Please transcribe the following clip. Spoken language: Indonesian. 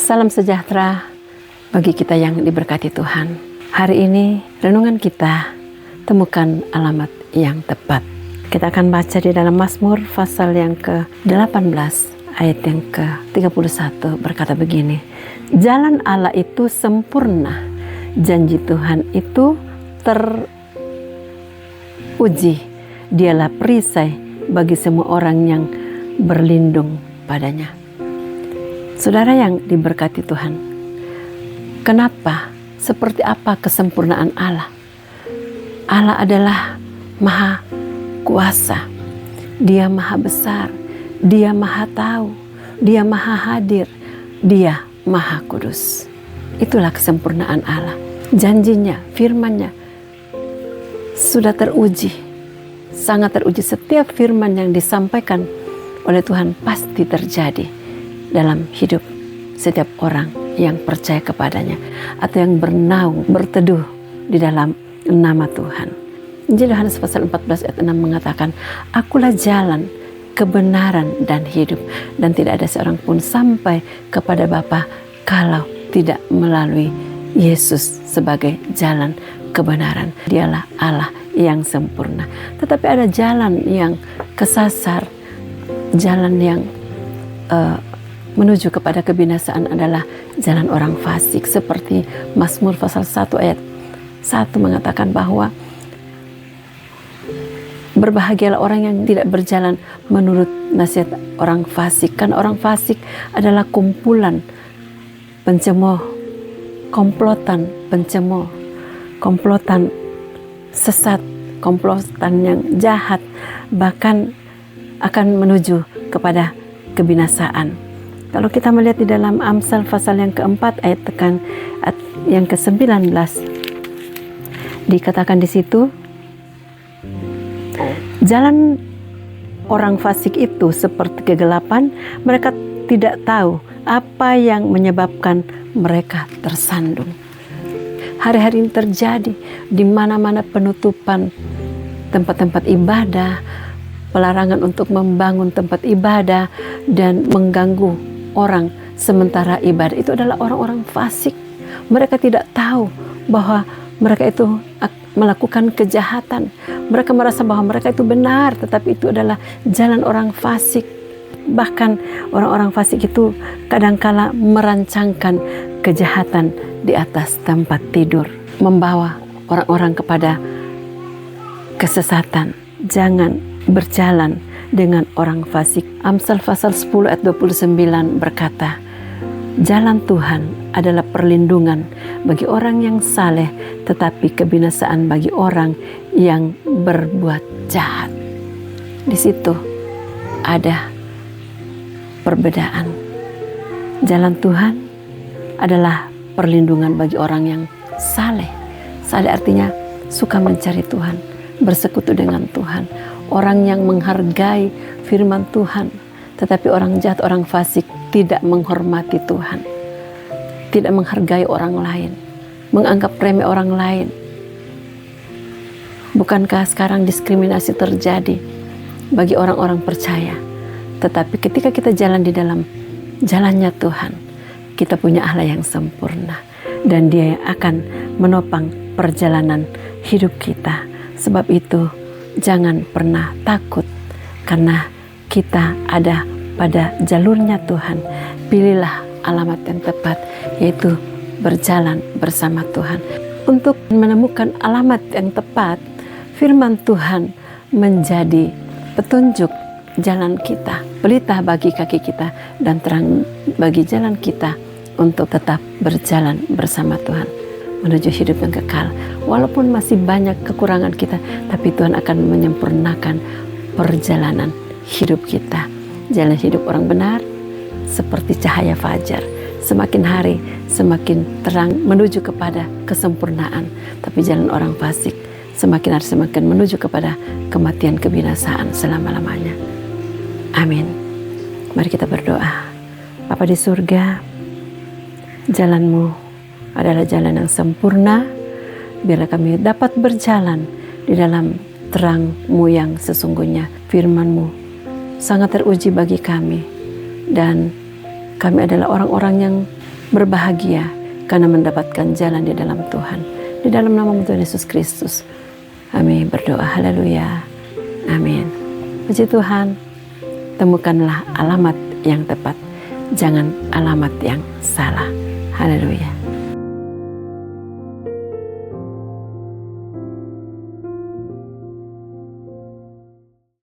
Salam sejahtera bagi kita yang diberkati Tuhan. Hari ini renungan kita temukan alamat yang tepat. Kita akan baca di dalam Mazmur pasal yang ke-18 ayat yang ke-31 berkata begini. Jalan Allah itu sempurna, janji Tuhan itu teruji. Dialah perisai bagi semua orang yang berlindung padanya. Saudara yang diberkati Tuhan, kenapa, seperti apa kesempurnaan Allah? Allah adalah maha kuasa, Dia maha besar, Dia maha tahu, Dia maha hadir, Dia maha kudus. Itulah kesempurnaan Allah. Janjinya, firman-Nya sudah teruji, sangat teruji. Setiap firman yang disampaikan oleh Tuhan pasti terjadi dalam hidup setiap orang yang percaya kepadanya atau yang bernaung, berteduh di dalam nama Tuhan. Injil Yohanes pasal 14 ayat 6 mengatakan, Akulah jalan, kebenaran dan hidup, dan tidak ada seorang pun sampai kepada Bapa kalau tidak melalui Yesus sebagai jalan kebenaran. Dialah Allah yang sempurna. Tetapi ada jalan yang kesasar, jalan yang menuju kepada kebinasaan adalah jalan orang fasik. Seperti Mazmur pasal 1 ayat 1 mengatakan bahwa berbahagialah orang yang tidak berjalan menurut nasihat orang fasik. Kan orang fasik adalah kumpulan pencemooh, komplotan pencemooh, komplotan sesat, komplotan yang jahat, bahkan akan menuju kepada kebinasaan. Kalau kita melihat di dalam Amsal pasal yang keempat ayat yang ke-19, dikatakan di situ, jalan orang fasik itu seperti kegelapan, mereka tidak tahu apa yang menyebabkan mereka tersandung. Hari-hari ini terjadi di mana-mana penutupan tempat-tempat ibadah, pelarangan untuk membangun tempat ibadah dan mengganggu orang sementara ibadah. Itu adalah orang-orang fasik. Mereka tidak tahu bahwa mereka itu melakukan kejahatan. Mereka merasa bahwa mereka itu benar, tetapi itu adalah jalan orang fasik. Bahkan orang-orang fasik itu kadangkala merancangkan kejahatan di atas tempat tidur, membawa orang-orang kepada kesesatan. Jangan berjalan dengan orang fasik. Amsal pasal 10 ayat 29 berkata, jalan Tuhan adalah perlindungan bagi orang yang saleh, tetapi kebinasaan bagi orang yang berbuat jahat. Di situ ada perbedaan. Jalan Tuhan adalah perlindungan bagi orang yang saleh. Saleh artinya suka mencari Tuhan, bersekutu dengan Tuhan. Orang yang menghargai firman Tuhan. Tetapi orang jahat, orang fasik tidak menghormati Tuhan, tidak menghargai orang lain, menganggap remeh orang lain. Bukankah sekarang diskriminasi terjadi bagi orang-orang percaya? Tetapi ketika kita jalan di dalam jalannya Tuhan, kita punya Allah yang sempurna, dan Dia yang akan menopang perjalanan hidup kita. Sebab itu jangan pernah takut, karena kita ada pada jalurnya Tuhan. Pilihlah alamat yang tepat, yaitu berjalan bersama Tuhan. Untuk menemukan alamat yang tepat, firman Tuhan menjadi petunjuk jalan kita, pelita bagi kaki kita, dan terang bagi jalan kita untuk tetap berjalan bersama Tuhan menuju hidup yang kekal. Walaupun masih banyak kekurangan kita, tapi Tuhan akan menyempurnakan perjalanan hidup kita. Jalan hidup orang benar seperti cahaya fajar. Semakin hari semakin terang menuju kepada kesempurnaan. Tapi jalan orang fasik semakin hari semakin menuju kepada kematian, kebinasaan selama-lamanya. Amin. Mari kita berdoa. Bapa di surga, jalan-Mu adalah jalan yang sempurna. Biarlah kami dapat berjalan di dalam terang-Mu yang sesungguhnya. Firman-Mu sangat teruji bagi kami, dan kami adalah orang-orang yang berbahagia karena mendapatkan jalan di dalam Tuhan. Di dalam nama Tuhan Yesus Kristus, kami berdoa. Haleluya. Amin. Puji Tuhan. Temukanlah alamat yang tepat, jangan alamat yang salah. Haleluya.